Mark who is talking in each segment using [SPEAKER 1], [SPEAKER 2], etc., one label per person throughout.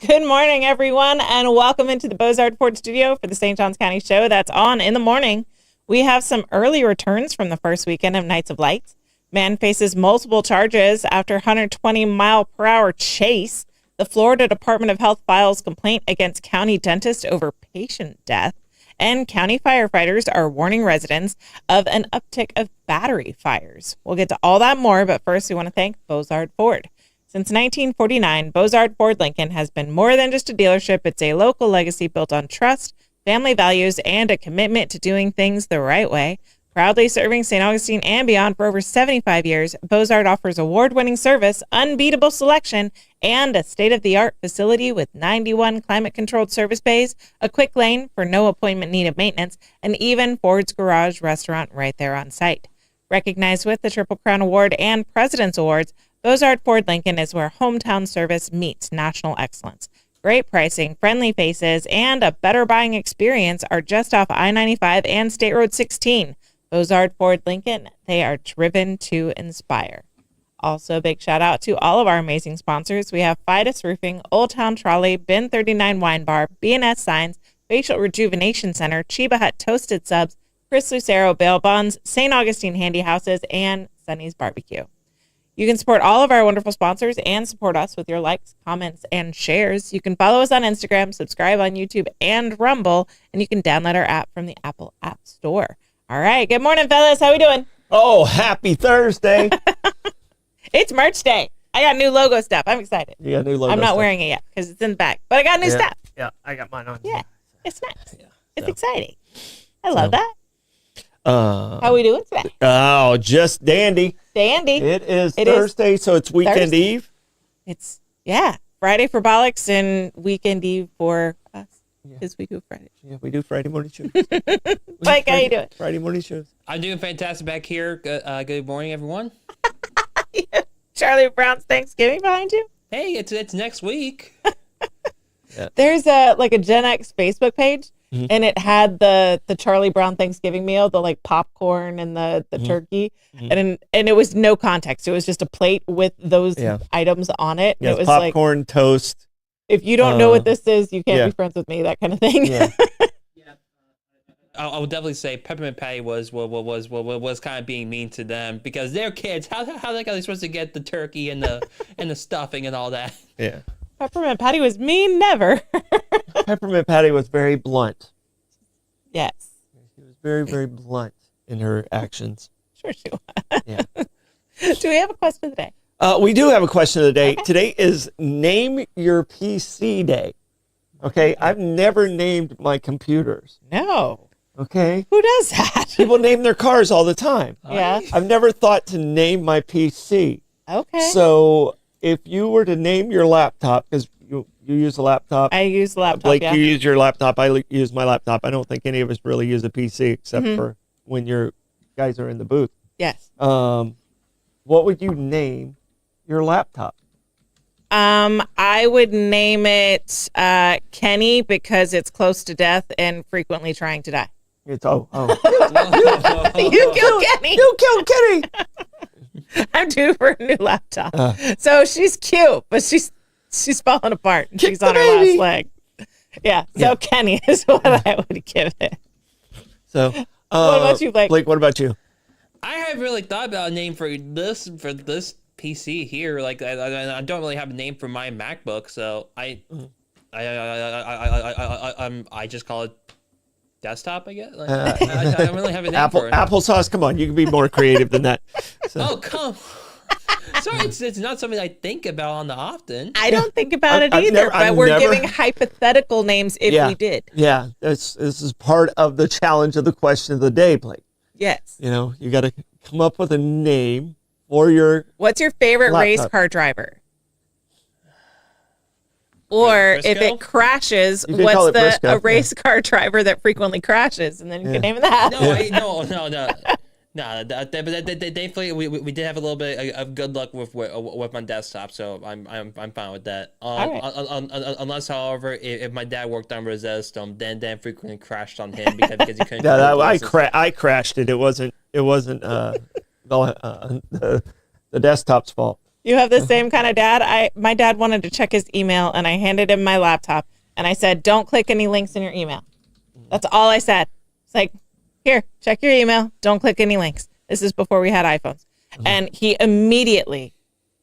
[SPEAKER 1] Good morning, everyone, and welcome into the Bozard Ford studio for the St. Johns County show that's on in the morning. We have some early returns from the first weekend of Nights of Lights. Man faces multiple charges after 120-mile-per-hour chase. The Florida Department of Health files complaint against county dentist over patient death. And county firefighters are warning residents of an uptick of battery fires. We'll get to all that more, but first we want to thank Bozard Ford. Since 1949, Bozard Ford Lincoln has been more than just a dealership. It's a local legacy built on trust, family values, and a commitment to doing things the right way. Proudly serving St. Augustine and beyond for over 75 years, Bozard offers award-winning service, unbeatable selection, and a state-of-the-art facility with 91 climate-controlled service bays, a quick lane for no appointment needed maintenance, and even Ford's Garage restaurant right there on site. Recognized with the Triple Crown Award and President's Awards, Bozard Ford Lincoln is where hometown service meets national excellence. Great pricing, friendly faces, and a better buying experience are just off I-95 and State Road 16. Bozard Ford Lincoln, they are driven to inspire. Also, big shout out to all of our amazing sponsors. We have Fidus Roofing, Old Town Trolley, Bin 39 Wine Bar, B&S Signs, Facial Rejuvenation Center, Chiba Hut Toasted Subs, Chris Lucero Bail Bonds, St. Augustine Handy Houses, and Sunny's Barbecue. You can support all of our wonderful sponsors and support us with your likes, comments, and shares. You can follow us on Instagram, subscribe on YouTube and Rumble, and you can download our app from the Apple App Store. All right. Good morning, fellas. How we doing?
[SPEAKER 2] Oh, happy Thursday.
[SPEAKER 1] It's merch day. I got new logo stuff. I'm excited.
[SPEAKER 2] You got new logo
[SPEAKER 1] I'm not
[SPEAKER 2] stuff.
[SPEAKER 1] wearing it yet because it's in the back, but I got new stuff.
[SPEAKER 2] Yeah, I got mine on.
[SPEAKER 1] Yeah, it's nice.
[SPEAKER 2] Yeah,
[SPEAKER 1] It's exciting. I love that.
[SPEAKER 2] Uh,
[SPEAKER 1] How we doing today?
[SPEAKER 2] Oh, just dandy.
[SPEAKER 1] Dandy.
[SPEAKER 2] It is Thursday, so it's weekend
[SPEAKER 1] Thursday.
[SPEAKER 2] eve.
[SPEAKER 1] It's, Friday for Bollocks and weekend eve for us because we do Friday.
[SPEAKER 2] Yeah, we do Friday morning shows.
[SPEAKER 1] Mike, how you doing?
[SPEAKER 2] Friday morning shows.
[SPEAKER 3] I'm doing fantastic back here. Good morning, everyone.
[SPEAKER 1] Charlie Brown's Thanksgiving behind you?
[SPEAKER 3] Hey, it's next week.
[SPEAKER 1] There's a Gen X Facebook page, and it had the Charlie Brown Thanksgiving meal, the popcorn and the turkey, and it was no context. It was just a plate with those items on it.
[SPEAKER 2] Yeah,
[SPEAKER 1] it was
[SPEAKER 2] popcorn, toast.
[SPEAKER 1] If you don't know what this is, you can't be friends with me. That kind of thing.
[SPEAKER 2] Yeah.
[SPEAKER 3] I would definitely say Peppermint Patty was kind of being mean to them because they're kids. How are they supposed to get the turkey and the stuffing and all that?
[SPEAKER 2] Yeah.
[SPEAKER 1] Peppermint Patty was mean, never.
[SPEAKER 2] Peppermint Patty was very blunt.
[SPEAKER 1] Yes.
[SPEAKER 2] She was very, very blunt in her actions.
[SPEAKER 1] Sure she was.
[SPEAKER 2] Yeah.
[SPEAKER 1] Do we have a question today?
[SPEAKER 2] We do have a question of the day. Okay. Today is Name Your PC Day. Okay, I've never named my computers.
[SPEAKER 1] No.
[SPEAKER 2] Okay.
[SPEAKER 1] Who does that?
[SPEAKER 2] People name their cars all the time.
[SPEAKER 1] Yeah.
[SPEAKER 2] I've never thought to name my PC.
[SPEAKER 1] Okay.
[SPEAKER 2] So if you were to name your laptop, because you use a laptop.
[SPEAKER 1] I use a laptop,
[SPEAKER 2] Blake, you use your laptop. I use my laptop. I don't think any of us really use a PC except for when you guys are in the booth.
[SPEAKER 1] Yes.
[SPEAKER 2] What would you name your laptop?
[SPEAKER 1] I would name it Kenny because it's close to death and frequently trying to die.
[SPEAKER 2] It's
[SPEAKER 1] You killed Kenny.
[SPEAKER 2] You killed Kenny.
[SPEAKER 1] I'm due for a new laptop. So she's cute, but she's falling apart. And she's on her last leg. Yeah. So Kenny is what I would give it.
[SPEAKER 2] So
[SPEAKER 1] what about you, Blake?
[SPEAKER 2] Blake, what about you?
[SPEAKER 3] I haven't really thought about a name for this PC here. I don't really have a name for my MacBook, so I just call it desktop, I guess. I don't really have a name for it.
[SPEAKER 2] Applesauce, come on, you can be more creative than that. So.
[SPEAKER 3] Oh, come. Sorry, it's not something I think about on the often.
[SPEAKER 1] I don't think about it either, but we're giving hypothetical names if we did.
[SPEAKER 2] Yeah, this is part of the challenge of the question of the day, Blake.
[SPEAKER 1] Yes.
[SPEAKER 2] You got to come up with a name for your
[SPEAKER 1] What's your favorite
[SPEAKER 2] laptop.
[SPEAKER 1] Race car driver? Or if it crashes, what's a race car driver that frequently crashes? And then you can name that.
[SPEAKER 3] No. Thankfully, we did have a little bit of good luck with my desktop, so I'm fine with that. Unless, however, if my dad worked on Resist, then frequently crashed on him because he couldn't.
[SPEAKER 2] I crashed it. It wasn't the desktop's fault.
[SPEAKER 1] You have the same kind of dad. My dad wanted to check his email, and I handed him my laptop, and I said, "Don't click any links in your email." That's all I said. It's like, here, check your email. Don't click any links. This is before we had iPhones. And he immediately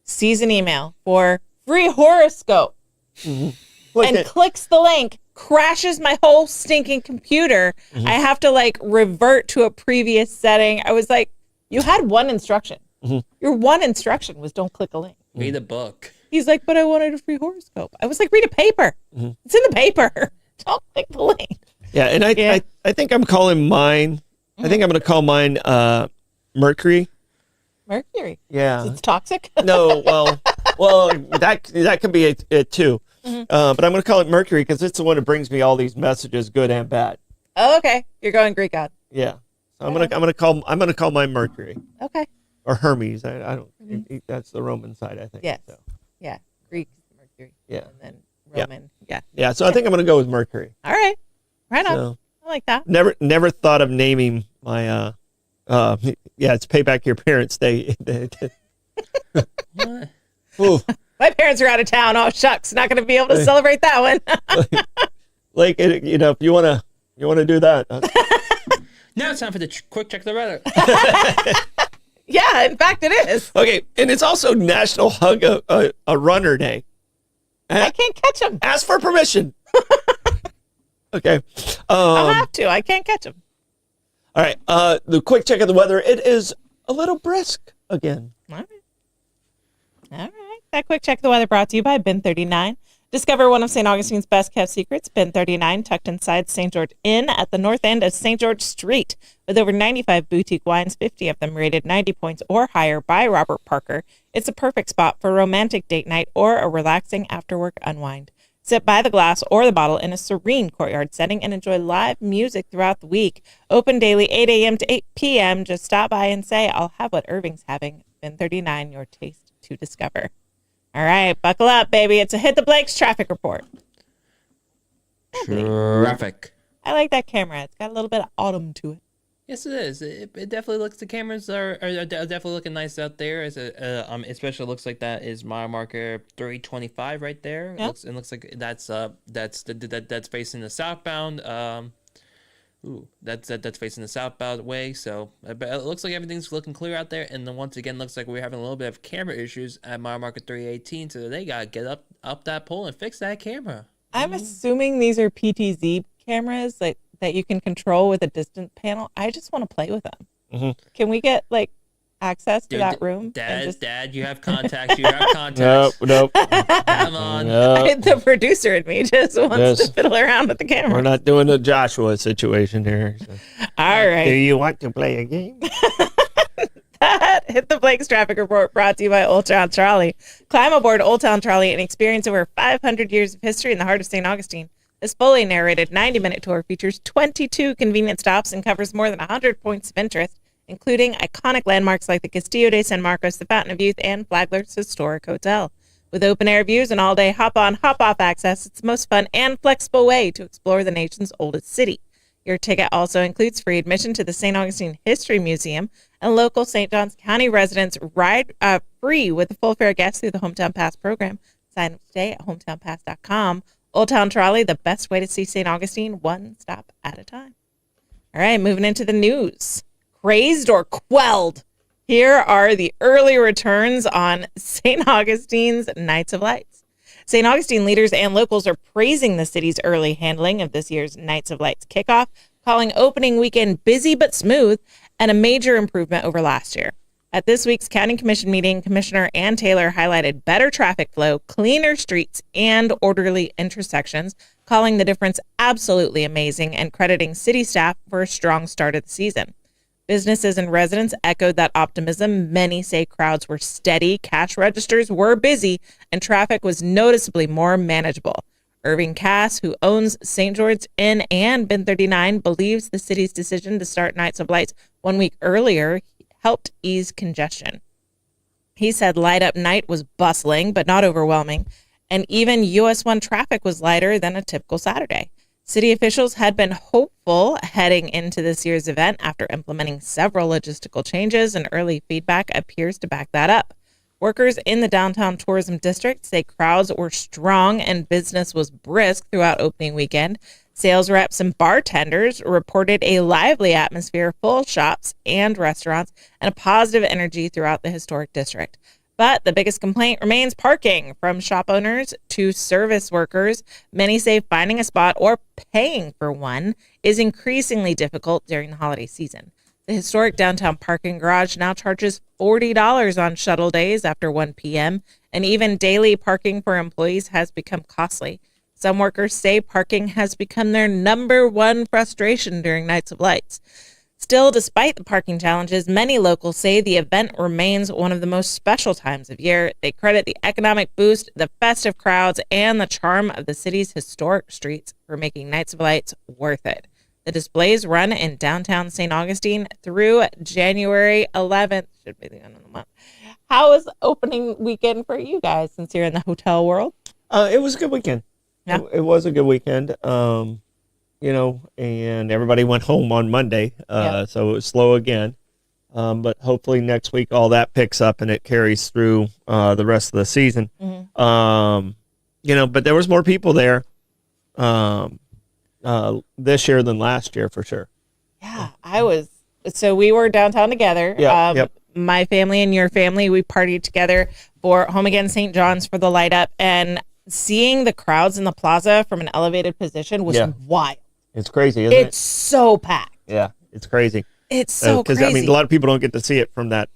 [SPEAKER 1] sees an email for free horoscope and clicks the link, crashes my whole stinking computer. I have to like revert to a previous setting. I was like, you had one instruction. Your one instruction was don't click a link.
[SPEAKER 3] Read a book.
[SPEAKER 1] He's like, but I wanted a free horoscope. I was like, read a paper. It's in the paper. Don't click the link.
[SPEAKER 2] Yeah, and I think I'm calling mine. I think I'm going to call mine Mercury.
[SPEAKER 1] Mercury.
[SPEAKER 2] Yeah.
[SPEAKER 1] It's toxic.
[SPEAKER 2] No, well, that could be it too. But I'm going to call it Mercury because it's the one that brings me all these messages, good and bad.
[SPEAKER 1] Oh, okay. You're going Greek god.
[SPEAKER 2] Yeah. So I'm gonna call mine Mercury.
[SPEAKER 1] Okay.
[SPEAKER 2] Or Hermes. I don't. That's the Roman side, I think.
[SPEAKER 1] Yes.
[SPEAKER 2] So.
[SPEAKER 1] Yeah. Greek Mercury.
[SPEAKER 2] Yeah.
[SPEAKER 1] And then Roman. Yeah.
[SPEAKER 2] Yeah. So I think I'm gonna go with Mercury.
[SPEAKER 1] All right. Right on.
[SPEAKER 2] So,
[SPEAKER 1] I like that.
[SPEAKER 2] Never thought of naming my it's pay back your parents.
[SPEAKER 3] What?
[SPEAKER 2] Ooh.
[SPEAKER 1] My parents are out of town. Oh shucks, not going to be able to celebrate that one.
[SPEAKER 2] Like if you wanna do that.
[SPEAKER 3] Now it's time for the quick check of the weather.
[SPEAKER 1] Yeah, in fact, it is.
[SPEAKER 2] Okay, and it's also National Hug a Runner Day.
[SPEAKER 1] I can't catch them.
[SPEAKER 2] Ask for permission. Okay.
[SPEAKER 1] I'll have to. I can't catch them.
[SPEAKER 2] All right. The quick check of the weather. It is a little brisk again.
[SPEAKER 1] All right. All right. That quick check of the weather brought to you by Bin 39. Discover one of St. Augustine's best kept secrets, Bin 39, tucked inside St. George Inn at the north end of St. George Street. With over 95 boutique wines, 50 of them rated 90 points or higher by Robert Parker, it's a perfect spot for a romantic date night or a relaxing after-work unwind. Sit by the glass or the bottle in a serene courtyard setting and enjoy live music throughout the week. Open daily 8 a.m. to 8 p.m. Just stop by and say, I'll have what Irving's having. Bin 39, your taste to discover. All right, buckle up, baby. It's a Hit the Blakes traffic report.
[SPEAKER 3] Traffic.
[SPEAKER 1] I like that camera. It's got a little bit of autumn to it.
[SPEAKER 3] Yes, it is. It definitely looks. The cameras are definitely looking nice out there. Especially looks like that is mile marker 325 right there.
[SPEAKER 1] Yeah.
[SPEAKER 3] It looks like that's facing the southbound. That's facing the southbound way. So it looks like everything's looking clear out there. And then once again, looks like we're having a little bit of camera issues at mile marker 318. So they gotta get up that pole and fix that camera.
[SPEAKER 1] I'm assuming these are PTZ cameras that you can control with a distant panel. I just want to play with them.
[SPEAKER 2] Mm-hmm.
[SPEAKER 1] Can we get access to that room?
[SPEAKER 3] Dad, you have contacts. You have contacts.
[SPEAKER 2] Nope.
[SPEAKER 3] Come on.
[SPEAKER 2] Nope.
[SPEAKER 1] The producer in me just wants to fiddle around with the camera.
[SPEAKER 2] We're not doing the Joshua situation here. So.
[SPEAKER 1] All right.
[SPEAKER 2] Do you want to play a game?
[SPEAKER 1] That Hit the Blakes traffic report brought to you by Old Town Trolley. Climb aboard Old Town Trolley and experience over 500 years of history in the heart of St. Augustine. This fully narrated 90-minute tour features 22 convenient stops and covers more than 100 points of interest, including iconic landmarks like the Castillo de San Marcos, the Fountain of Youth, and Flagler's Historic Hotel. With open-air views and all-day hop-on, hop-off access, it's the most fun and flexible way to explore the nation's oldest city. Your ticket also includes free admission to the St. Augustine History Museum, and local St. Johns County residents ride free with the full fare guests through the Hometown Pass program. Sign up today at hometownpass.com. Old Town Trolley, the best way to see St. Augustine, one stop at a time. All right, moving into the news. Crazed or quelled? Here are the early returns on St. Augustine's Nights of Lights. St. Augustine leaders and locals are praising the city's early handling of this year's Nights of Lights kickoff, calling opening weekend busy but smooth and a major improvement over last year. At this week's County Commission meeting, Commissioner Ann Taylor highlighted better traffic flow, cleaner streets, and orderly intersections, calling the difference absolutely amazing and crediting city staff for a strong start of the season. Businesses and residents echoed that optimism. Many say crowds were steady, cash registers were busy, and traffic was noticeably more manageable. Irving Cass, who owns St. George Inn and Bin 39, believes the city's decision to start Nights of Lights 1 week earlier helped ease congestion. He said light up night was bustling, but not overwhelming, and even US 1 traffic was lighter than a typical Saturday. City officials had been hopeful heading into this year's event after implementing several logistical changes, and early feedback appears to back that up. Workers in the downtown tourism district say crowds were strong and business was brisk throughout opening weekend. Sales reps and bartenders reported a lively atmosphere full of shops and restaurants and a positive energy throughout the historic district. But the biggest complaint remains parking. From shop owners to service workers, many say finding a spot or paying for one is increasingly difficult during the holiday season. The historic downtown parking garage now charges $40 on shuttle days after 1 p.m., and even daily parking for employees has become costly. Some workers say parking has become their number one frustration during Nights of Lights. Still, despite the parking challenges, many locals say the event remains one of the most special times of year. They credit the economic boost, the festive crowds, and the charm of the city's historic streets for making Nights of Lights worth it. The displays run in downtown St. Augustine through January 11th. Should be the end of the month. How was opening weekend for you guys since you're in the hotel world?
[SPEAKER 2] It was a good weekend.
[SPEAKER 1] Yeah.
[SPEAKER 2] It was a good weekend. And everybody went home on Monday, so it was slow again. But hopefully next week all that picks up and it carries through the rest of the season. But there was more people there this year than last year for sure.
[SPEAKER 1] Yeah, I was. So we were downtown together.
[SPEAKER 2] Yep.
[SPEAKER 1] My family and your family, we partied together for Home Again St. John's for the light up, and seeing the crowds in the plaza from an elevated position was wild.
[SPEAKER 2] It's crazy, isn't it?
[SPEAKER 1] It's so packed.
[SPEAKER 2] Yeah, it's crazy.
[SPEAKER 1] It's so crazy.
[SPEAKER 2] I mean, a lot of people don't get to see it from that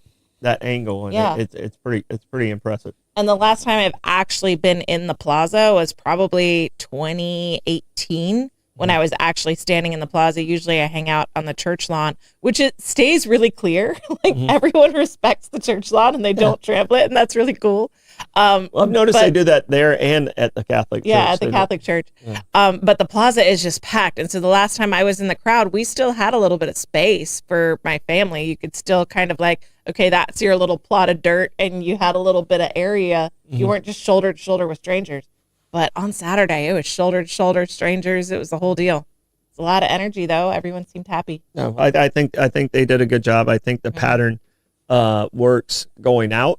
[SPEAKER 2] angle, and it's pretty impressive.
[SPEAKER 1] And the last time I've actually been in the plaza was probably 2018 when I was actually standing in the plaza. Usually I hang out on the church lawn, which it stays really clear. Everyone respects the church lawn and they don't trample it, and that's really cool.
[SPEAKER 2] I've noticed they do that there and at the Catholic church.
[SPEAKER 1] Yeah, at the Catholic church. Yeah. But the plaza is just packed. And so the last time I was in the crowd, we still had a little bit of space for my family. You could still kind of okay, that's your little plot of dirt, and you had a little bit of area. You weren't just shoulder to shoulder with strangers. But on Saturday, it was shoulder to shoulder strangers. It was the whole deal. It's a lot of energy, though. Everyone seemed happy.
[SPEAKER 2] No, I think they did a good job. I think the pattern works going out.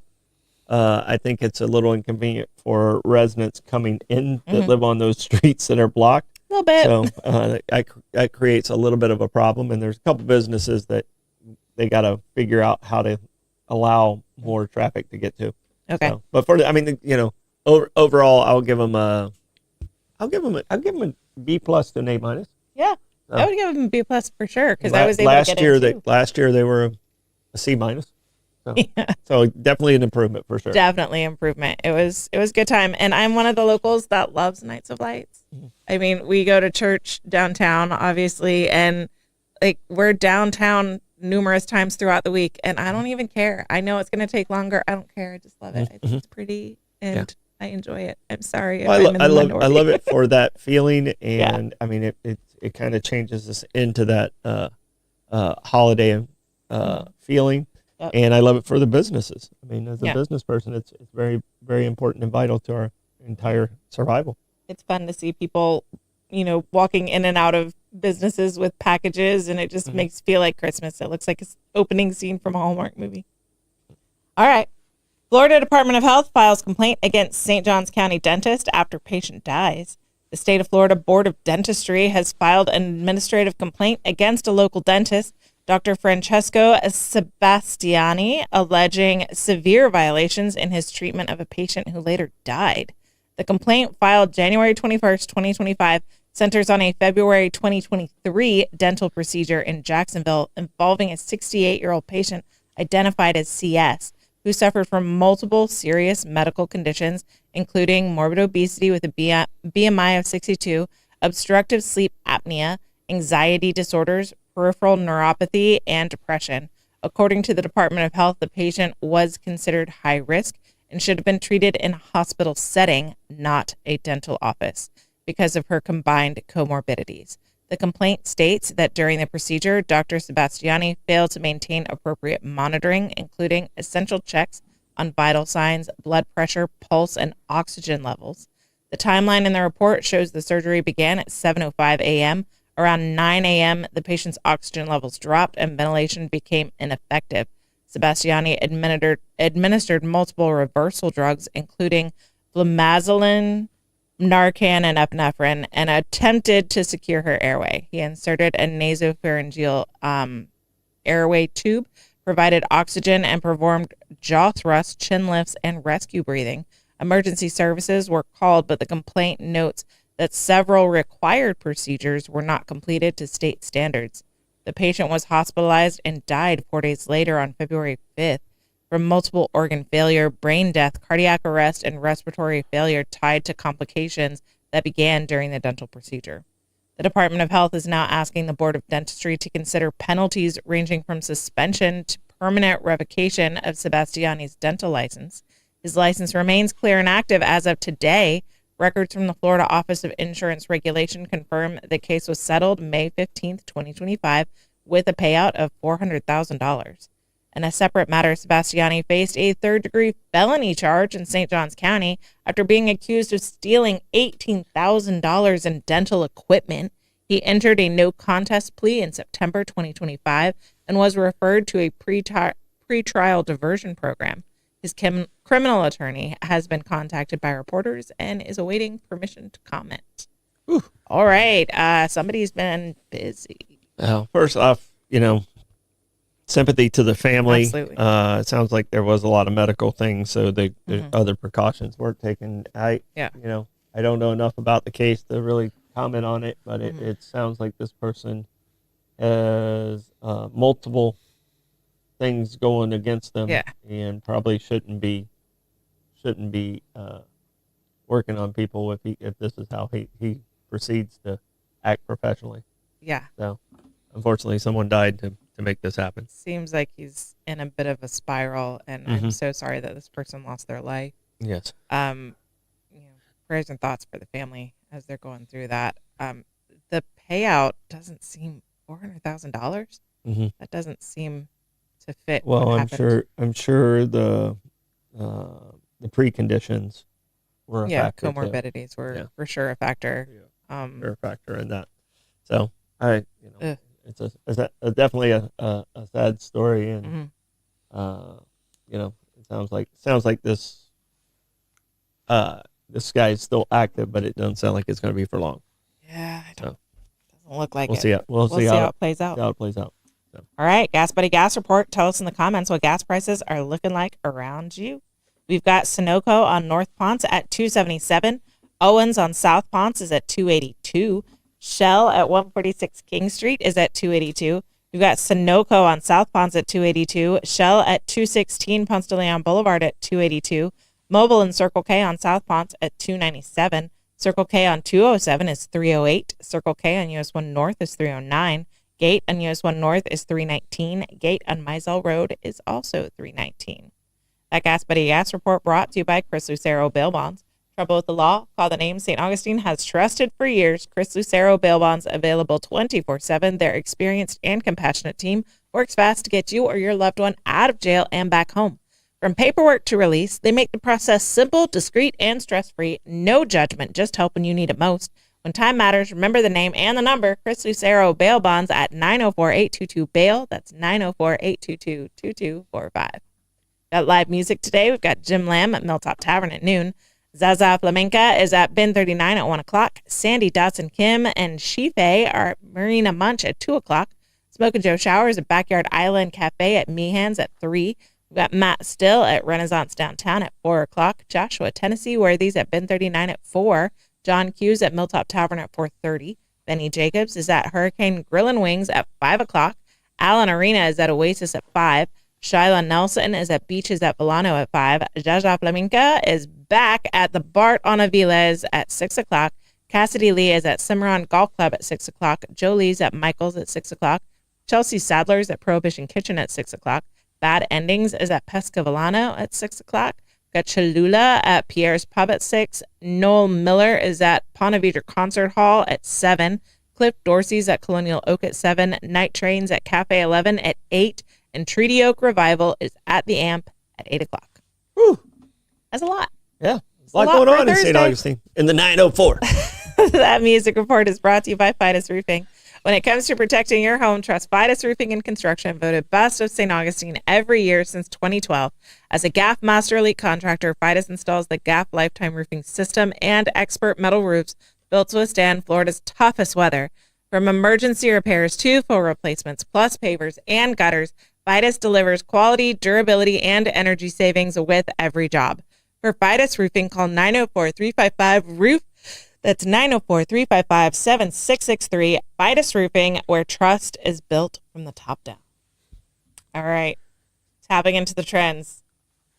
[SPEAKER 2] I think it's a little inconvenient for residents coming in that live on those streets that are blocked.
[SPEAKER 1] A little bit.
[SPEAKER 2] So that creates a little bit of a problem. And there's a couple businesses that they got to figure out how to allow more traffic to get to.
[SPEAKER 1] Okay.
[SPEAKER 2] So, but overall, I'll give them a B plus to an A minus.
[SPEAKER 1] Yeah, I would give them a B plus for sure because I was able to get it too.
[SPEAKER 2] Last year they were a C minus. So definitely an improvement for sure.
[SPEAKER 1] Definitely improvement. It was a good time, and I'm one of the locals that loves Nights of Lights. I mean, we go to church downtown, obviously, and we're downtown numerous times throughout the week, and I don't even care. I know it's going to take longer. I don't care. I just love it. I think it's pretty, and I enjoy it. I'm sorry.
[SPEAKER 2] I love it for that feeling, and I mean, it kind of changes us into that holiday feeling. Yep. And I love it for the businesses. I mean, as a business person, it's very, very important and vital to our entire survival.
[SPEAKER 1] It's fun to see people, walking in and out of businesses with packages, and it just makes it feel like Christmas. It looks like an opening scene from a Hallmark movie. All right. Florida Department of Health files complaint against St. Johns County dentist after patient dies. The state of Florida Board of Dentistry has filed an administrative complaint against a local dentist, Dr. Francesco Sebastiani, alleging severe violations in his treatment of a patient who later died. The complaint, filed January 21st, 2025, centers on a February 2023 dental procedure in Jacksonville involving a 68-year-old patient identified as CS, who suffered from multiple serious medical conditions, including morbid obesity with a BMI of 62, obstructive sleep apnea, anxiety disorders, peripheral neuropathy, and depression. According to the Department of Health, the patient was considered high risk and should have been treated in a hospital setting, not a dental office, because of her combined comorbidities. The complaint states that during the procedure, Dr. Sebastiani failed to maintain appropriate monitoring, including essential checks on vital signs, blood pressure, pulse, and oxygen levels. The timeline in the report shows the surgery began at 7:05 a.m. Around 9 a.m., the patient's oxygen levels dropped and ventilation became ineffective. Sebastiani administered multiple reversal drugs, including flumazenil, Narcan, and epinephrine, and attempted to secure her airway. He inserted a nasopharyngeal airway tube, provided oxygen, and performed jaw thrusts, chin lifts, and rescue breathing. Emergency services were called, but the complaint notes that several required procedures were not completed to state standards. The patient was hospitalized and died 4 days later on February 5th from multiple organ failure, brain death, cardiac arrest, and respiratory failure tied to complications that began during the dental procedure. The Department of Health is now asking the Board of Dentistry to consider penalties ranging from suspension to permanent revocation of Sebastiani's dental license. His license remains clear and active as of today. Records from the Florida Office of Insurance Regulation confirm the case was settled May 15th, 2025, with a payout of $400,000. In a separate matter, Sebastiani faced a third-degree felony charge in St. Johns County after being accused of stealing $18,000 in dental equipment. He entered a no-contest plea in September 2025 and was referred to a pre-trial diversion program. His criminal attorney has been contacted by reporters and is awaiting permission to comment.
[SPEAKER 2] Ooh.
[SPEAKER 1] All right. Somebody's been busy.
[SPEAKER 2] Well, first off, sympathy to the family.
[SPEAKER 1] Absolutely.
[SPEAKER 2] It sounds like there was a lot of medical things, so the other precautions were taken. I don't know enough about the case to really comment on it, but it sounds like this person has multiple things going against them, and probably shouldn't be working on people if this is how he proceeds to act professionally.
[SPEAKER 1] Yeah.
[SPEAKER 2] So, unfortunately, someone died to make this happen.
[SPEAKER 1] Seems like he's in a bit of a spiral, and I'm so sorry that this person lost their life.
[SPEAKER 2] Yes.
[SPEAKER 1] Prayers and thoughts for the family as they're going through that. The payout doesn't seem $400,000. That doesn't seem to fit.
[SPEAKER 2] Well, I'm sure the preconditions were a factor.
[SPEAKER 1] Comorbidities were for sure a factor.
[SPEAKER 2] They're a factor in that. So it's definitely a sad story, and it sounds like this guy's still active, but it doesn't sound like it's going to be for long.
[SPEAKER 1] Yeah, doesn't look like
[SPEAKER 2] it. We'll see how it plays out. So.
[SPEAKER 1] All right, Gas Buddy Gas Report. Tell us in the comments what gas prices are looking like around you. We've got Sunoco on North Ponce at $2.77. Owens on South Ponce is at $2.82. Shell at 146 King Street is at $2.82. We've got Sunoco on South Ponce at $2.82. Shell at 216 Ponce de Leon Boulevard at $2.82. Mobile and Circle K on South Ponce at $2.97. Circle K on 207 is $3.08. Circle K on US 1 North is $3.09. Gate on US 1 North is $3.19. Gate on Mizell Road is also $3.19. That Gas Buddy Gas Report brought to you by Chris Lucero Bail Bonds. Trouble with the law? Call the name St. Augustine has trusted for years. Chris Lucero Bail Bonds, available 24/7. Their experienced and compassionate team works fast to get you or your loved one out of jail and back home. From paperwork to release, they make the process simple, discreet, and stress-free. No judgment, just help when you need it most. When time matters, remember the name and the number. Chris Lucero Bail Bonds at 904-822-BAIL. That's 904-822-2245. Got live music today. We've got Jim Lamb at Milltop Tavern at noon. Zaza Flamenca is at Bin 39 at 1 o'clock. Sandy Dotson Kim and Shife are at Marina Munch at 2 o'clock. Smoke and Joe Showers at Backyard Island Cafe at Meehan's at 3. We've got Matt Still at Renaissance Downtown at 4 o'clock. Joshua Tennessee Worthies at Bin 39 at 4. John Hughes at Milltop Tavern at 4:30. Benny Jacobs is at Hurricane Grill and Wings at 5 o'clock. Alan Arena is at Oasis at 5. Shyla Nelson is at Beaches at Volano at 5. Jaja Flamenca is back at the Bart on Aviles at 6 o'clock. Cassidy Lee is at Cimarron Golf Club at 6 o'clock. Joe Lee's at Michael's at 6 o'clock. Chelsea Sadler's at Prohibition Kitchen at 6 o'clock. Bad Endings is at Pesca Volano at 6 o'clock. Got Cholula at Pierre's Pub at 6. Noel Miller is at Ponte Vedra Concert Hall at 7. Cliff Dorsey's at Colonial Oak at 7. Night Trains at Cafe 11 at 8. And Treaty Oak Revival is at the Amp at 8 o'clock.
[SPEAKER 2] Whew.
[SPEAKER 1] That's a lot.
[SPEAKER 2] Yeah. A lot going on in St. Augustine in the 904.
[SPEAKER 1] That music report is brought to you by Fidus Roofing. When it comes to protecting your home, trust Fidus Roofing and Construction, voted Best of St. Augustine every year since 2012. As a GAF Master Elite contractor, Fidus installs the GAF Lifetime Roofing System and expert metal roofs built to withstand Florida's toughest weather. From emergency repairs to full replacements, plus pavers and gutters, Fidus delivers quality, durability, and energy savings with every job. For Fidus Roofing, call 904-355-ROOF. That's 904-355-7663. Fidus Roofing, where trust is built from the top down. All right. Tapping into the trends.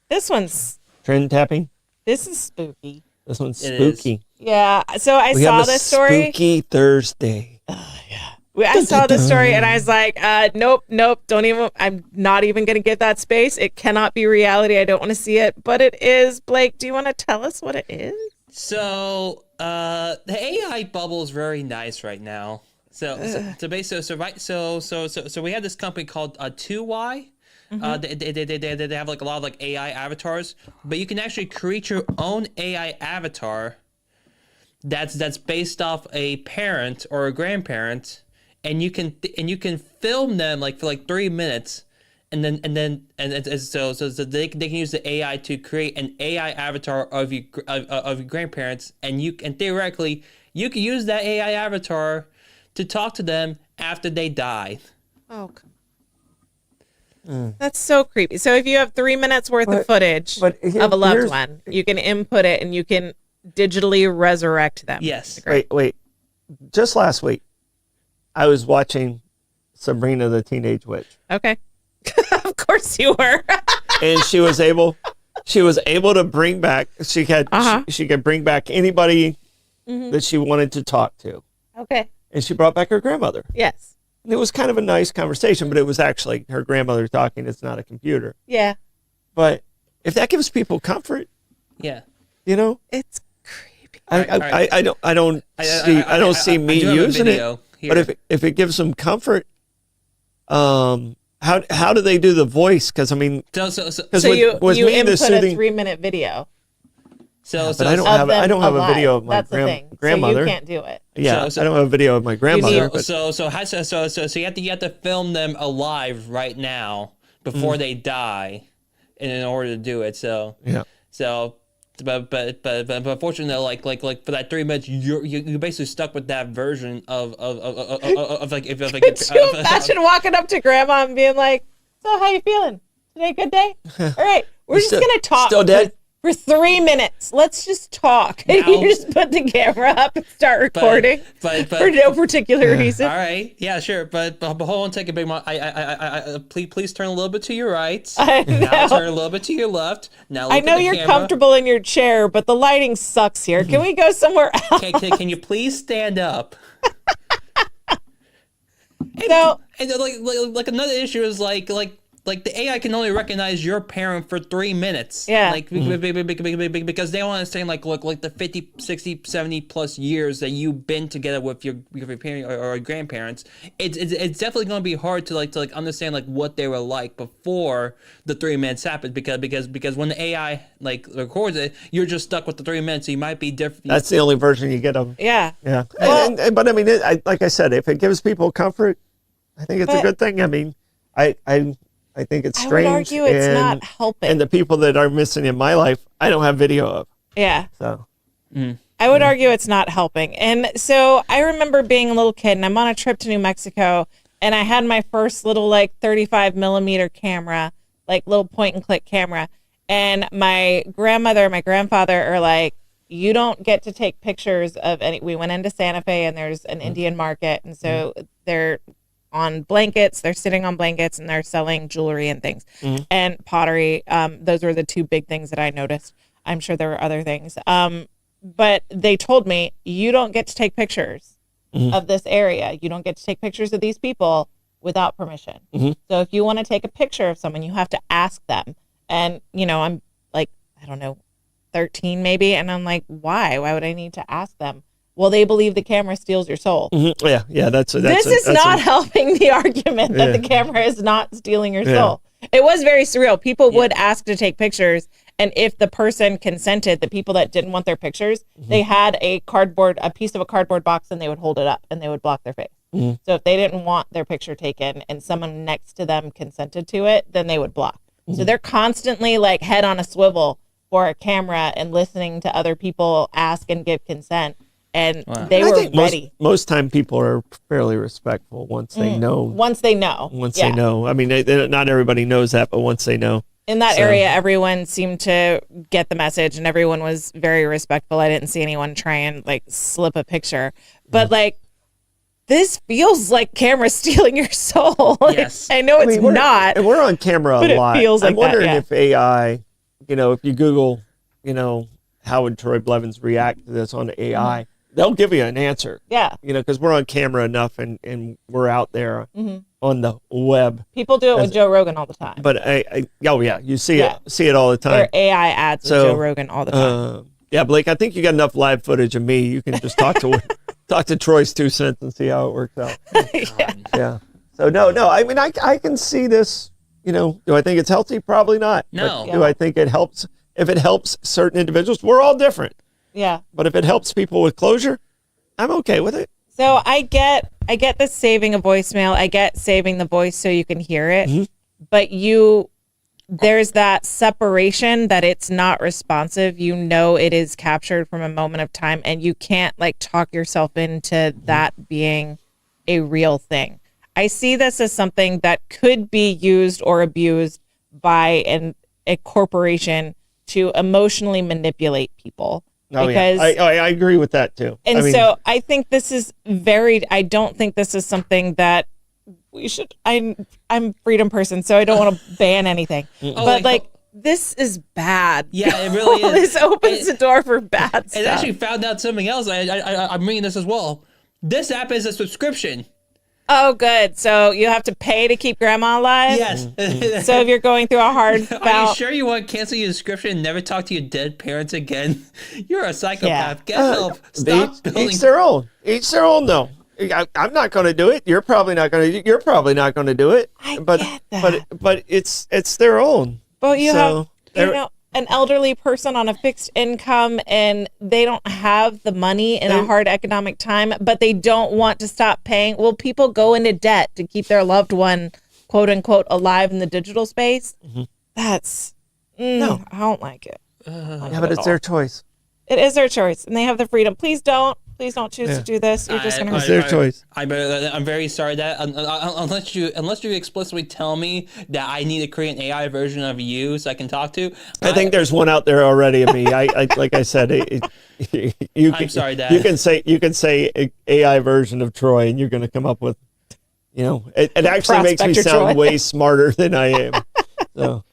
[SPEAKER 1] This one's...
[SPEAKER 2] Trend tapping?
[SPEAKER 1] This is spooky.
[SPEAKER 2] This one's spooky.
[SPEAKER 1] Yeah. So I saw this story.
[SPEAKER 2] Spooky Thursday.
[SPEAKER 1] I saw this story and I was like, nope, don't even, I'm not even going to give that space. It cannot be reality. I don't want to see it, but it is. Blake, do you want to tell us what it is?
[SPEAKER 3] So, the AI bubble is very nice right now. So we have this company called 2Y. They have like a lot of like AI avatars, but you can actually create your own AI avatar that's based off a parent or a grandparent, and you can film them like for like 3 minutes, and so they can use the AI to create an AI avatar of your grandparents, and theoretically you can use that AI avatar to talk to them after they die.
[SPEAKER 1] Oh, that's so creepy. So if you have 3 minutes worth of footage of a loved one, you can input it and you can digitally resurrect them.
[SPEAKER 3] Yes.
[SPEAKER 2] Wait. Just last week, I was watching Sabrina the Teenage Witch.
[SPEAKER 1] Okay. Of course you were.
[SPEAKER 2] And she was able to bring back, she could bring back anybody that she wanted to talk to.
[SPEAKER 1] Okay.
[SPEAKER 2] And she brought back her grandmother.
[SPEAKER 1] Yes.
[SPEAKER 2] And it was kind of a nice conversation, but it was actually her grandmother talking. It's not a computer.
[SPEAKER 1] Yeah.
[SPEAKER 2] But if that gives people comfort,
[SPEAKER 3] yeah,
[SPEAKER 2] you know,
[SPEAKER 1] it's creepy.
[SPEAKER 2] I don't see me using it. Here. But if it gives them comfort, how do they do the voice? Because I mean,
[SPEAKER 1] so you input a 3-minute video.
[SPEAKER 2] But I don't have a video of my grandmother.
[SPEAKER 1] So you can't do it.
[SPEAKER 2] Yeah, I don't have a video of my grandmother.
[SPEAKER 3] So you have to film them alive right now before they die, in order to do it. So
[SPEAKER 2] yeah.
[SPEAKER 3] So, but unfortunately, like for that 3 minutes, you're basically stuck with that version of like if like.
[SPEAKER 1] Could you imagine walking up to grandma and being like, "So how you feeling? Today good day? All right, we're just gonna talk."
[SPEAKER 2] Still dead.
[SPEAKER 1] For 3 minutes, let's just talk. And you just put the camera up and start recording, but for no particular reason.
[SPEAKER 3] All right, yeah, sure, but hold on, take a big moment. Please turn a little bit to your right. Now turn a little bit to your left. Now look
[SPEAKER 1] I know
[SPEAKER 3] at the
[SPEAKER 1] you're
[SPEAKER 3] camera.
[SPEAKER 1] Comfortable in your chair, but the lighting sucks here. Can we go somewhere else?
[SPEAKER 3] Can you please stand up?
[SPEAKER 1] So,
[SPEAKER 3] and like another issue is like the AI can only recognize your parent for 3 minutes.
[SPEAKER 1] Yeah.
[SPEAKER 3] Like, because they don't understand, like the 50, 60, 70 plus years that you've been together with your parent or grandparents. It's definitely going to be hard to understand like what they were like before the 3 minutes happened, because when the AI like records it, you're just stuck with the 3 minutes. So you might be different.
[SPEAKER 2] That's the only version you get of them.
[SPEAKER 1] Yeah.
[SPEAKER 2] Yeah. Well, but I mean, like I said, if it gives people comfort, I think it's a good thing. I mean, I think it's strange.
[SPEAKER 1] I would argue it's not helping.
[SPEAKER 2] And the people that are missing in my life, I don't have video of.
[SPEAKER 1] Yeah.
[SPEAKER 2] So.
[SPEAKER 1] I would argue it's not helping. And so I remember being a little kid and I'm on a trip to New Mexico and I had my first little like 35 millimeter camera, like little point and click camera. And my grandmother and my grandfather are like, you don't get to take pictures of any. We went into Santa Fe and there's an Indian market. And so they're on blankets, they're sitting on blankets and they're selling jewelry and things and pottery. Those were the two big things that I noticed. I'm sure there were other things. But they told me, you don't get to take pictures of this area. You don't get to take pictures of these people without permission. So if you want to take a picture of someone, you have to ask them. And, you know, I'm like, I don't know, 13 maybe. And I'm like, why? Why would I need to ask them? Well, they believe the camera steals your soul.
[SPEAKER 2] Yeah. This
[SPEAKER 1] is not helping the argument that the camera is not stealing your soul. It was very surreal. People would ask to take pictures, and if the person consented, the people that didn't want their pictures, they had a piece of a cardboard box, and they would hold it up, and they would block their face.
[SPEAKER 2] Mm-hmm.
[SPEAKER 1] So if they didn't want their picture taken and someone next to them consented to it, then they would block.
[SPEAKER 2] Mm-hmm.
[SPEAKER 1] So they're constantly like head on a swivel for a camera and listening to other people ask and give consent. And they were ready.
[SPEAKER 2] Most time people are fairly respectful once they know.
[SPEAKER 1] Once they know.
[SPEAKER 2] They know. I mean, not everybody knows that, but once they know.
[SPEAKER 1] In that area, everyone seemed to get the message and everyone was very respectful. I didn't see anyone try and like slip a picture. But like, this feels like camera stealing your soul.
[SPEAKER 3] Yes.
[SPEAKER 1] I know it's not.
[SPEAKER 2] And we're on camera a lot.
[SPEAKER 1] It feels like
[SPEAKER 2] I'm wondering
[SPEAKER 1] that,
[SPEAKER 2] if AI, if you Google, how would Troy Blevins react to this on AI, they'll give you an answer.
[SPEAKER 1] Yeah.
[SPEAKER 2] Because we're on camera enough and we're out there on the web.
[SPEAKER 1] People do it with Joe Rogan all the time.
[SPEAKER 2] But you see it all the time.
[SPEAKER 1] There are AI ads with Joe Rogan all the time.
[SPEAKER 2] Blake, I think you got enough live footage of me. You can just talk to Troy's 2 cents and see how it works out. Yeah. So no. I mean, I can see this. Do I think it's healthy? Probably not.
[SPEAKER 3] No.
[SPEAKER 2] But do I think it helps? If it helps certain individuals, we're all different.
[SPEAKER 1] Yeah.
[SPEAKER 2] But if it helps people with closure, I'm okay with it.
[SPEAKER 1] So I get the saving a voicemail. I get saving the voice so you can hear it.
[SPEAKER 2] Mm-hmm.
[SPEAKER 1] But there's that separation that it's not responsive. It is captured from a moment of time and you can't like talk yourself into that being a real thing. I see this as something that could be used or abused by a corporation to emotionally manipulate people. Because
[SPEAKER 2] I agree with that too.
[SPEAKER 1] And so I think this is I don't think this is something that we should, I'm a freedom person, so I don't want to ban anything. But this is bad.
[SPEAKER 3] Yeah, it really is.
[SPEAKER 1] This opens the door for bad stuff.
[SPEAKER 3] And actually found out something else. I'm reading this as well. This app is a subscription.
[SPEAKER 1] Oh, good. So you have to pay to keep grandma alive?
[SPEAKER 3] Yes.
[SPEAKER 1] So if you're going through a hard bout.
[SPEAKER 3] Are you sure you want to cancel your subscription and never talk to your dead parents again? You're a psychopath. Get help. Stop building.
[SPEAKER 2] Each their own. Each their own, though. I'm not going to do it. You're probably not going to. You're probably not going to do it. But it's their own.
[SPEAKER 1] But you have an elderly person on a fixed income and they don't have the money in a hard economic time, but they don't want to stop paying. Will people go into debt to keep their loved one, quote unquote, alive in the digital space? Mm-hmm. That's no, I don't like it.
[SPEAKER 2] But it's their choice.
[SPEAKER 1] It is their choice, and they have the freedom. Please don't choose to do this. You're just going to.
[SPEAKER 2] It's their choice.
[SPEAKER 3] I'm very sorry that unless you explicitly tell me that I need to create an AI version of you so I can talk to.
[SPEAKER 2] I think there's one out there already of me. I like I said,
[SPEAKER 3] I'm sorry, Dad.
[SPEAKER 2] You can say AI version of Troy, and you're going to come up with, it actually makes me sound way smarter than I am. So.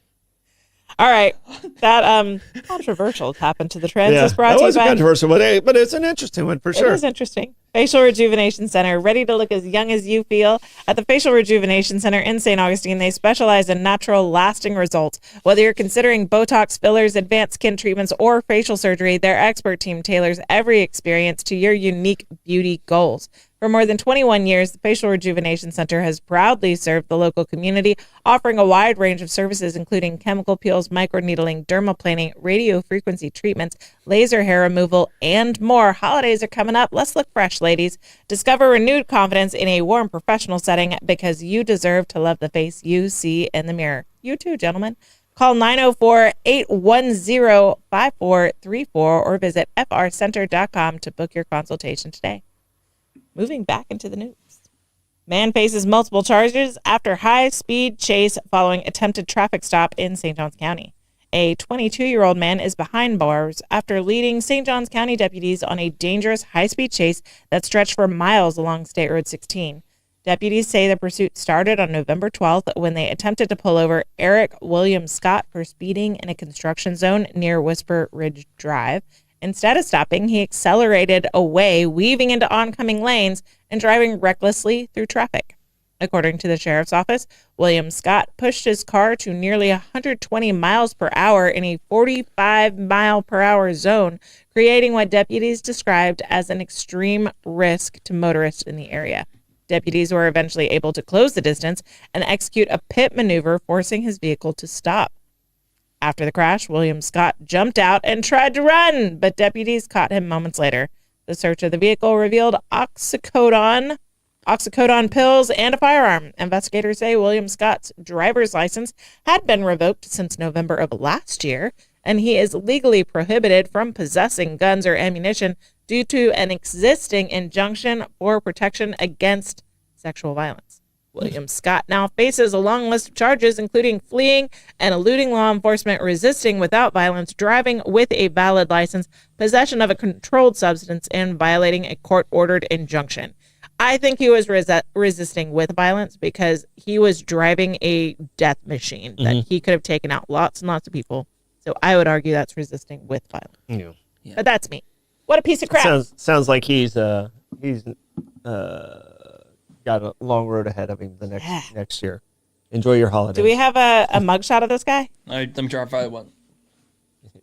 [SPEAKER 1] All right, that controversial happened to the trends. Is brought
[SPEAKER 2] that
[SPEAKER 1] to
[SPEAKER 2] was
[SPEAKER 1] you by,
[SPEAKER 2] controversial, but it's an interesting one for sure.
[SPEAKER 1] It is interesting. Facial Rejuvenation Center, ready to look as young as you feel. At the Facial Rejuvenation Center in St. Augustine, they specialize in natural, lasting results. Whether you're considering Botox, fillers, advanced skin treatments, or facial surgery, their expert team tailors every experience to your unique beauty goals. For more than 21 years, the Facial Rejuvenation Center has proudly served the local community, offering a wide range of services, including chemical peels, microneedling, dermaplaning, radio frequency treatments, laser hair removal, and more. Holidays are coming up. Let's look fresh, ladies. Discover renewed confidence in a warm professional setting because you deserve to love the face you see in the mirror. You too, gentlemen. Call 904-810-5434 or visit frcenter.com to book your consultation today. Moving back into the news. Man faces multiple charges after high-speed chase following attempted traffic stop in St. Johns County. A 22-year-old man is behind bars after leading St. Johns County deputies on a dangerous high-speed chase that stretched for miles along State Road 16. Deputies say the pursuit started on November 12th when they attempted to pull over Eric William Scott for speeding in a construction zone near Whisper Ridge Drive. Instead of stopping, he accelerated away, weaving into oncoming lanes and driving recklessly through traffic. According to the sheriff's office, William Scott pushed his car to nearly 120 miles per hour in a 45-mile-per-hour zone, creating what deputies described as an extreme risk to motorists in the area. Deputies were eventually able to close the distance and execute a pit maneuver, forcing his vehicle to stop. After the crash, William Scott jumped out and tried to run, but deputies caught him moments later. The search of the vehicle revealed oxycodone oxycodone pills, and a firearm. Investigators say William Scott's driver's license had been revoked since November of last year, and he is legally prohibited from possessing guns or ammunition due to an existing injunction for protection against sexual violence. William Scott now faces a long list of charges, including fleeing and eluding law enforcement, resisting without violence, driving with a valid license, possession of a controlled substance, and violating a court-ordered injunction. I think he was resisting with violence because he was driving a death machine that he could have taken out lots and lots of people. So I would argue that's resisting with violence.
[SPEAKER 2] Yeah.
[SPEAKER 1] But that's me. What a piece of crap.
[SPEAKER 2] Sounds like he's got a long road ahead of him the next year. Enjoy your holiday.
[SPEAKER 1] Do we have a mugshot of this guy?
[SPEAKER 3] Let me try to find one.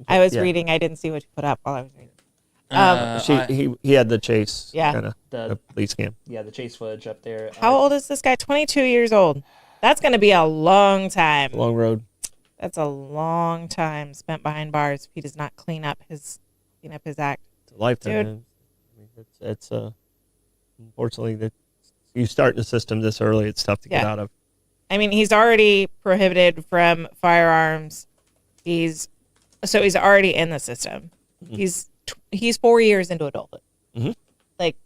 [SPEAKER 1] I was reading. I didn't see what you put up while I was reading.
[SPEAKER 2] He had the chase.
[SPEAKER 1] Yeah.
[SPEAKER 2] Kind of the police cam.
[SPEAKER 3] Yeah, the chase footage up there.
[SPEAKER 1] How old is this guy? 22 years old. That's going to be a long time.
[SPEAKER 2] Long road.
[SPEAKER 1] That's a long time spent behind bars if he does not clean up his act.
[SPEAKER 2] It's a lifetime.
[SPEAKER 1] Dude.
[SPEAKER 2] I mean, it's unfortunately that you start in the system this early, it's tough to get out of.
[SPEAKER 1] I mean, he's already prohibited from firearms. He's already in the system. He's 4 years into adulthood. Like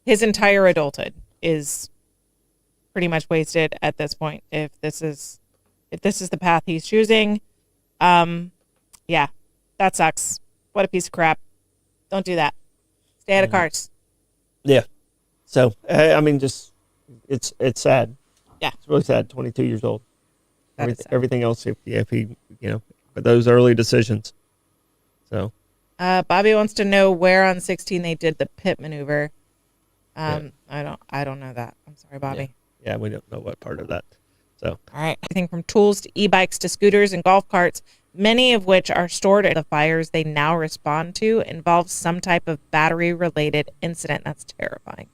[SPEAKER 1] his entire adulthood is pretty much wasted at this point. If this is the path he's choosing, yeah, that sucks. What a piece of crap. Don't do that. Stay out of cars.
[SPEAKER 2] Yeah. So I mean, just it's sad.
[SPEAKER 1] Yeah,
[SPEAKER 2] it's really sad. 22 years old.
[SPEAKER 1] Everything
[SPEAKER 2] else, if he but those early decisions. So.
[SPEAKER 1] Bobby wants to know where on 16 they did the pit maneuver. I don't know that. I'm sorry, Bobby.
[SPEAKER 2] Yeah, we don't know what part of that. So.
[SPEAKER 1] All right. Everything from tools to e-bikes to scooters and golf carts, many of which are stored in the fires they now respond to, involve some type of battery-related incident. That's terrifying.